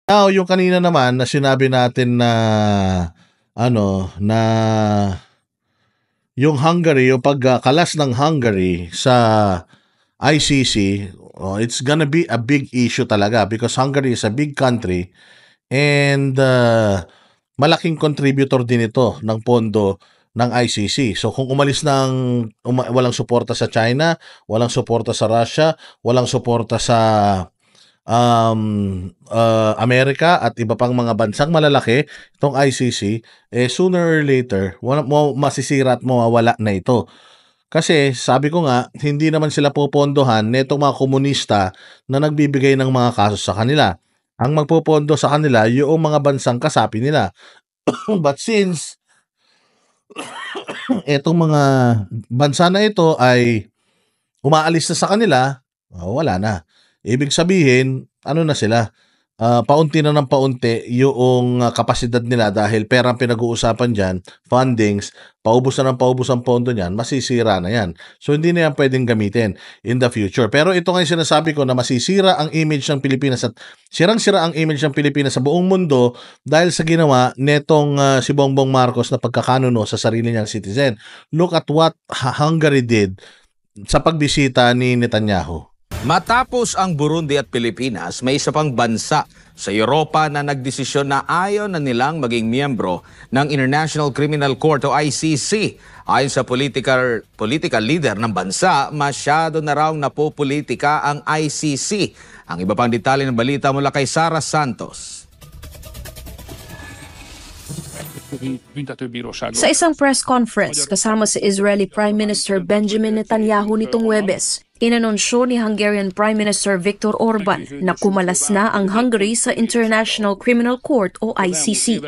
Now, yung kanina naman na sinabi natin na ano, na yung Hungary, yung pagkalas ng Hungary sa ICC, it's gonna be a big issue talaga because Hungary is a big country and malaking contributor din ito ng pondo ng ICC. So kung umalis walang suporta sa China, walang suporta sa Russia, walang suporta sa Amerika at iba pang mga bansang malalaki, itong ICC, sooner or later, masisira at mawawala na ito. Kasi sabi ko nga, hindi naman sila popondohan netong mga komunista na nagbibigay ng mga kaso sa kanila. Ang magpopondo sa kanila, yung mga bansang kasapi nila. But since etong mga bansa na ito ay umaalis na sa kanila, wala na. Ibig sabihin, ano na sila, paunti na ng paunti yung kapasidad nila dahil pera ang pinag-uusapan dyan, fundings, paubos na ng paubos ang pondo niyan, masisira na yan. So hindi na yan pwedeng gamitin in the future. Pero ito nga yung sinasabi ko na masisira ang image ng Pilipinas at sirang-sira ang image ng Pilipinas sa buong mundo dahil sa ginawa netong si Bongbong Marcos na pagkakanuno sa sarili niyang citizen. Look at what Hungary did sa pagbisita ni Netanyahu. Matapos ang Burundi at Pilipinas, may isa pang bansa sa Europa na nagdesisyon na ayaw na nilang maging miyembro ng International Criminal Court o ICC. Ayon sa political leader ng bansa, masyado na raw napopolitika ang ICC. Ang iba pang detalye ng balita mula kay Sara Santos. Sa isang press conference kasama si Israeli Prime Minister Benjamin Netanyahu nitong Huwebes, inanunsyo ni Hungarian Prime Minister Viktor Orban na kumalas na ang Hungary sa International Criminal Court o ICC.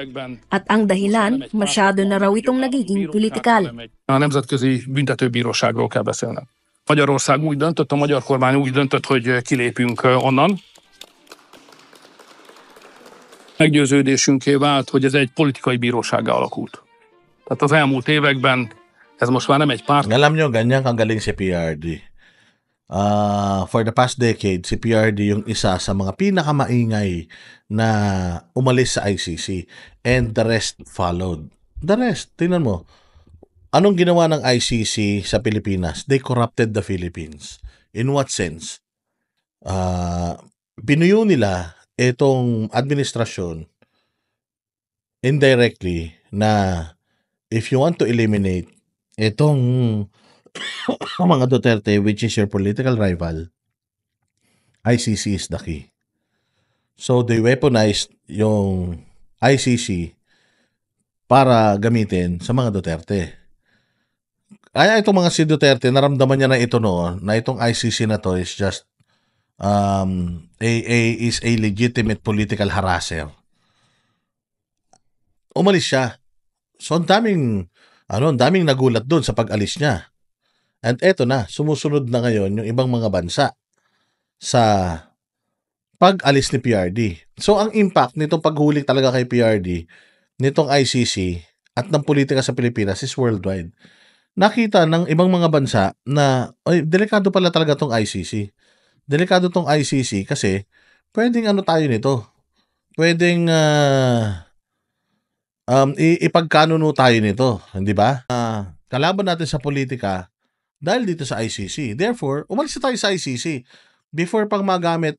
At ang dahilan, masyado na raw itong nagiging politikal. A Nemzetközi Büntetőbíróságról kell beszélnem. Magyarország úgy döntött, a magyar kormány úgy döntött, hogy kilépünk onnan. Meggyőződésünké vált, hogy ez egy politikai bírósággá alakult. Tehát az elmúlt években ez most már nem egy párt. Alam nyo, ganyan kagaling si PRD. For the past decade, si PRD yung isa sa mga pinakamaingay na umalis sa ICC and the rest followed. The rest, tingnan mo, anong ginawa ng ICC sa Pilipinas? They corrupted the Philippines. In what sense? Binuyo nila itong administrasyon indirectly na if you want to eliminate itong mga Duterte, which is your political rival, ICC is the key. So they weaponized yung ICC para gamitin sa mga Duterte. Kaya itong mga si Duterte, naramdaman niya na ito noon, na itong ICC na to is just is a legitimate political harasser. Umalis siya. So ang daming nagulat doon sa pag-alis niya. And eto na, sumusunod na ngayon yung ibang mga bansa sa pag-alis ni PRD. So ang impact nitong paghuli talaga kay PRD, nitong ICC at ng politika sa Pilipinas is worldwide. Nakita ng ibang mga bansa na delikado pala talaga tong ICC. Delikado tong ICC kasi pwedeng tayo nito. Pwedeng ipagkanuno tayo nito, hindi ba? Kalaban natin sa politika dahil dito sa ICC. Therefore, umalis tayo sa ICC before pang magamit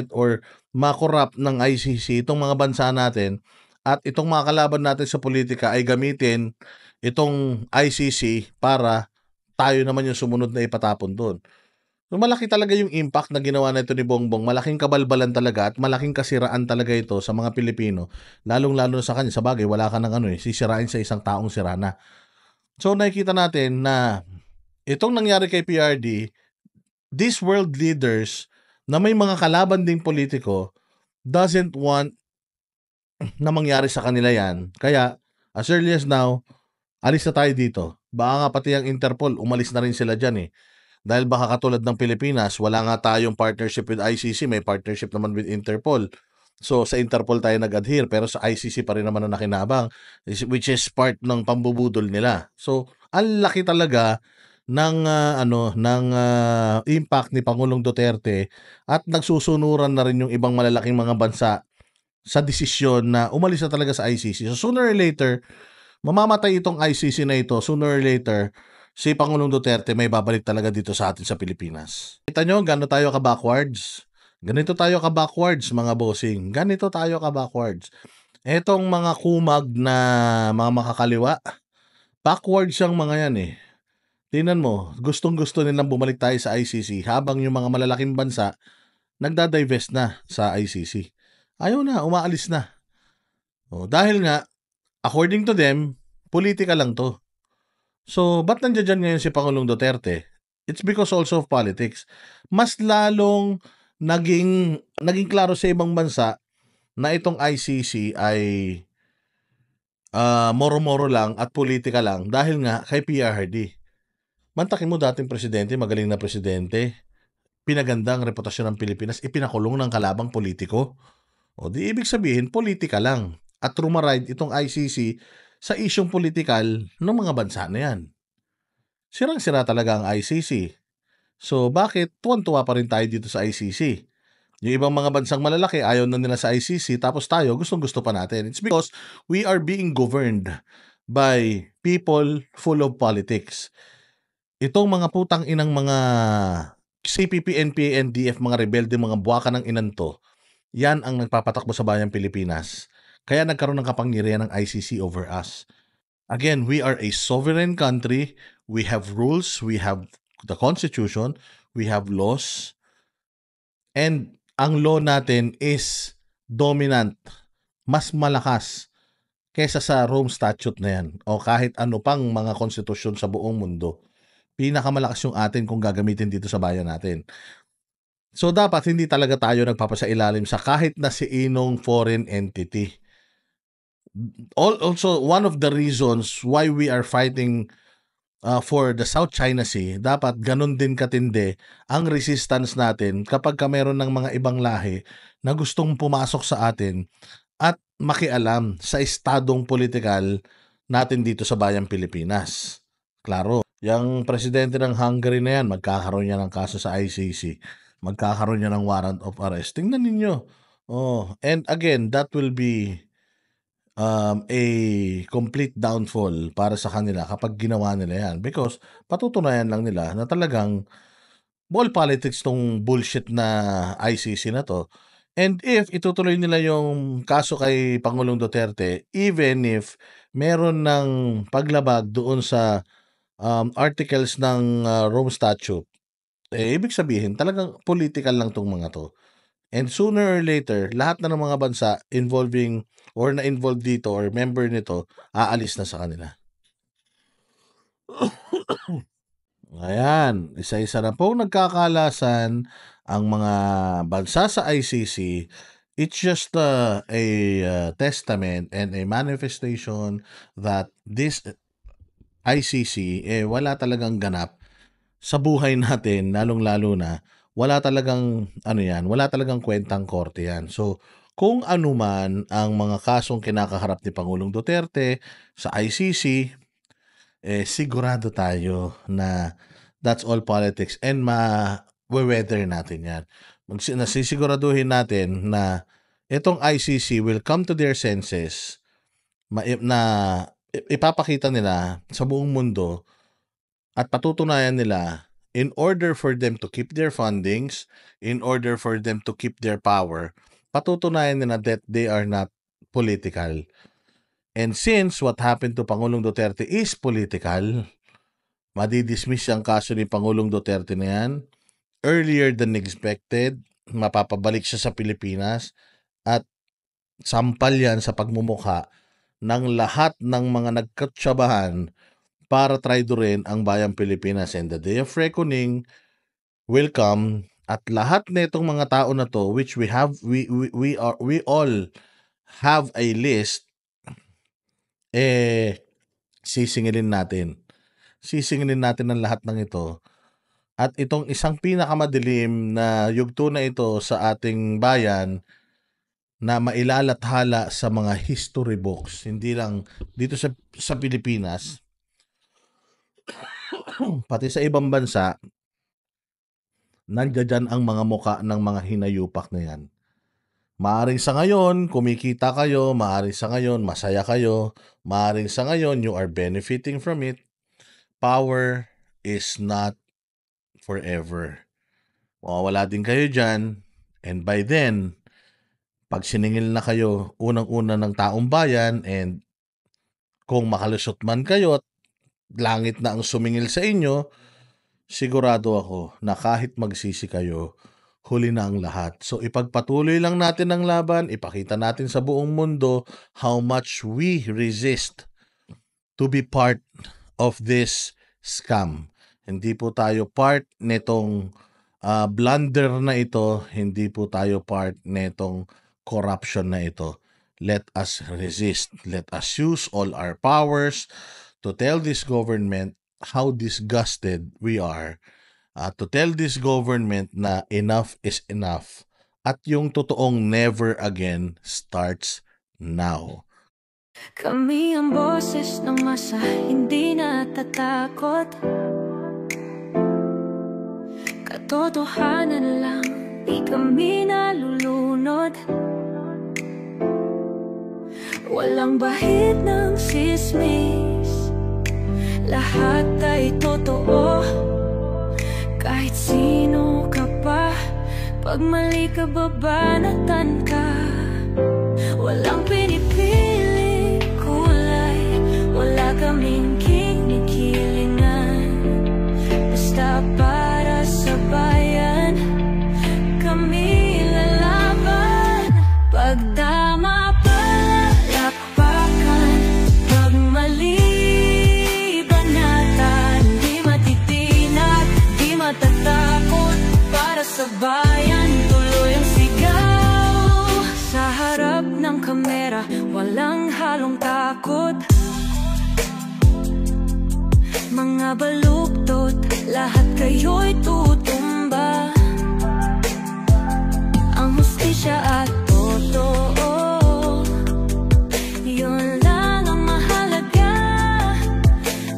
or makorrupt ng ICC itong mga bansa natin at itong mga kalaban natin sa politika ay gamitin itong ICC para tayo naman yung sumunod na ipatapon doon. So, malaki talaga yung impact na ginawa na ito ni Bongbong. Malaking kabalbalan talaga at malaking kasiraan talaga ito sa mga Pilipino. Lalong-lalo sa kanya. Sa bagay, wala ka ng sisirain sa isang taong sirana. So, nakikita natin na itong nangyari kay PRD, these world leaders na may mga kalaban ding politiko doesn't want na mangyari sa kanila yan. Kaya, as early as now, alis na tayo dito. Baka nga pati ang Interpol, umalis na rin sila dyan eh. Dahil baka katulad ng Pilipinas, wala nga tayong partnership with ICC, may partnership naman with Interpol. So sa Interpol tayo nag-adhere, pero sa ICC pa rin naman ang nakinabang, which is part ng pambubudol nila. So ang laki talaga ng impact ni Pangulong Duterte at nagsusunuran na rin yung ibang malalaking mga bansa sa desisyon na umalis na talaga sa ICC. So sooner or later, mamamatay itong ICC na ito. Sooner or later, si Pangulong Duterte may babalik talaga dito sa atin sa Pilipinas. Kita nyo, gano'n tayo ka-backwards? Ganito tayo ka-backwards, mga bossing. Ganito tayo ka-backwards. Etong mga kumag na mga makakaliwa, backwards yung mga yan eh. Tingnan mo, gustong-gusto nilang bumalik tayo sa ICC habang yung mga malalaking bansa nagda-divest na sa ICC. Ayaw na, umaalis na. Dahil nga, according to them, politika lang to. So, ba't nandiyan ngayon si Pangulong Duterte? It's because also of politics. Mas lalong naging klaro sa ibang bansa na itong ICC ay moro-moro lang at politika lang dahil nga kay PRRD. Mantakin mo dating presidente, magaling na presidente, pinaganda ang reputasyon ng Pilipinas, ipinakulong ng kalabang politiko. O di ibig sabihin, politika lang. At rumaride itong ICC sa isyong politikal ng mga bansa na yan. Sirang-sira talaga ang ICC. So bakit tuwan-tuwa pa rin tayo dito sa ICC? Yung ibang mga bansang malalaki ayaw na nila sa ICC tapos tayo gustong-gusto pa natin. It's because we are being governed by people full of politics. Itong mga putang inang mga CPP, NPA, NDF, mga rebelde, mga buwaka ng inanto, yan ang nagpapatakbo sa bayang Pilipinas. Kaya nagkaroon ng kapangyarihan ng ICC over us. Again, we are a sovereign country. We have rules. We have the Constitution. We have laws. And ang law natin is dominant. Mas malakas kaysa sa Rome Statute na yan o kahit ano pang mga konstitusyon sa buong mundo. Pinakamalakas yung atin kung gagamitin dito sa bayan natin. So dapat hindi talaga tayo nagpapasailalim sa kahit na si inong foreign entity. Also, one of the reasons why we are fighting for the South China Sea, dapat ganun din katindi ang resistance natin kapag meron ng mga ibang lahi na gustong pumasok sa atin at makialam sa estadong politikal natin dito sa bayang Pilipinas. Klaro, yung presidente ng Hungary na yan, magkakaroon niya ng kaso sa ICC. Magkakaroon niya ng warrant of arrest. Tingnan ninyo. And again, that will be a complete downfall para sa kanila kapag ginawa nila yan. Because patutunayan lang nila na talagang ball politics tong bullshit na ICC na to. And if itutuloy nila yung kaso kay Pangulong Duterte, even if meron ng paglabag doon sa articles ng Rome Statute, ibig sabihin talagang political lang tong mga to. And sooner or later, lahat na ng mga bansa involving or na-involved dito or member nito, aalis na sa kanila. Ayan, isa-isa na pong nagkakalasan ang mga bansa sa ICC. It's just a testament and a manifestation that this ICC wala talagang ganap sa buhay natin, lalong-lalo na wala talagang wala talagang kwentang korte yan. So kung ano man ang mga kasong kinakaharap ni Pangulong Duterte sa ICC, sigurado tayo na that's all politics and ma-weather natin yan. Nasisiguraduhin natin na itong ICC will come to their senses na ipapakita nila sa buong mundo at patutunayan nila in order for them to keep their fundings, in order for them to keep their power, patutunayan nila that they are not political. And since what happened to Pangulong Duterte is political, madidismiss ang kaso ni Pangulong Duterte na yan earlier than expected, mapapabalik siya sa Pilipinas at sampal yan sa pagmumukha ng lahat ng mga nagkatsabahan para traidorin ang bayang Pilipinas. And the day of reckoning will come at lahat nitong mga tao na to, which we all have a list, sisingilin natin. Sisingilin natin ang lahat ng ito. At itong isang pinakamadilim na yugto na ito sa ating bayan na mailalathala sa mga history books, hindi lang dito sa Pilipinas, pati sa ibang bansa, nandiyan ang mga muka ng mga hinayupak na yan. Maaring sa ngayon, kumikita kayo, maaring sa ngayon, masaya kayo, maaring sa ngayon, you are benefiting from it. Power is not forever. Mawawala din kayo dyan, and by then, pag siningil na kayo, unang-una ng taong bayan, and kung makalusot man kayo, at langit na ang sumingil sa inyo, sigurado ako na kahit magsisi kayo, huli na ang lahat. So ipagpatuloy lang natin ang laban, ipakita natin sa buong mundo how much we resist to be part of this scam. Hindi po tayo part netong blunder na ito, hindi po tayo part netong corruption na ito. Let us resist. Let us use all our powers to tell this government how disgusted we are, to tell this government na enough is enough, at yung totoong never again starts now. Kami ang boses ng masa, hindi natatakot. Katotohanan lang, di kami nalulunod. Walang bahid ng sismis, lahat ay totoo. Kahit sino ka pa, pag mali ka babanatan ka. Walang pinipiling kulay, wala kaming kinikilingan. Basta para sa bayan, kami lalaban. Pagdama palakpakan, pag mali banatan. Di matitinag, di matatakot, para sa bayan tuloy ang sigaw. Sa harap ng kamera, walang halong takot. Mga baluktot, lahat kayo'y tutumba. Ang hustisya at totoo, yun lang ang mahalaga.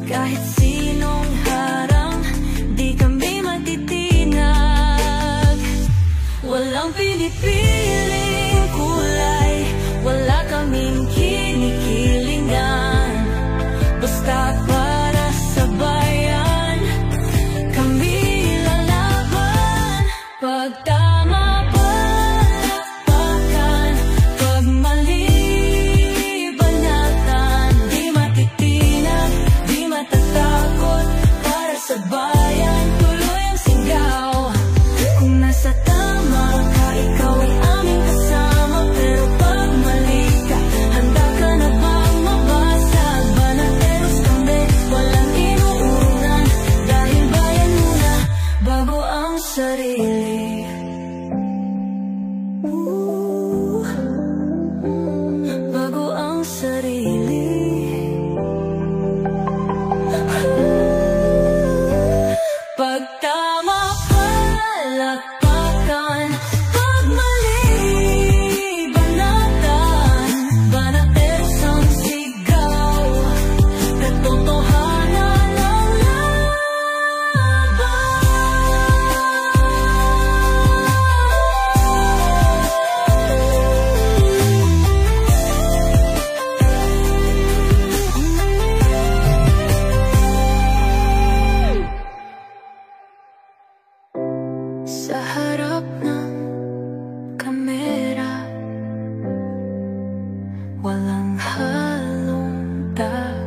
Kahit sinong harang, di kami matitinag. Walang pinipiling kulay, wala kaming kinikilingan. Basta para sa bayan, kami lalaban. Pag tama palakpakan, pag mali banatan. Di matitinag, di matatakot, para sa bayan tuloy ang sigaw. Kung nasa tama ka, ikaw ay aming kasama. Pero pag mali ka, handa ka na bang mabasag? Banateros kami, walang inuunan. Dahil bayan muna, bago ang sarili. Bago ang sarili. Pag tama palakpakan, pag mali banatan. Banateros ang sigaw, katotohanan ang laban. Sa harap ng kamera, walang halong takot.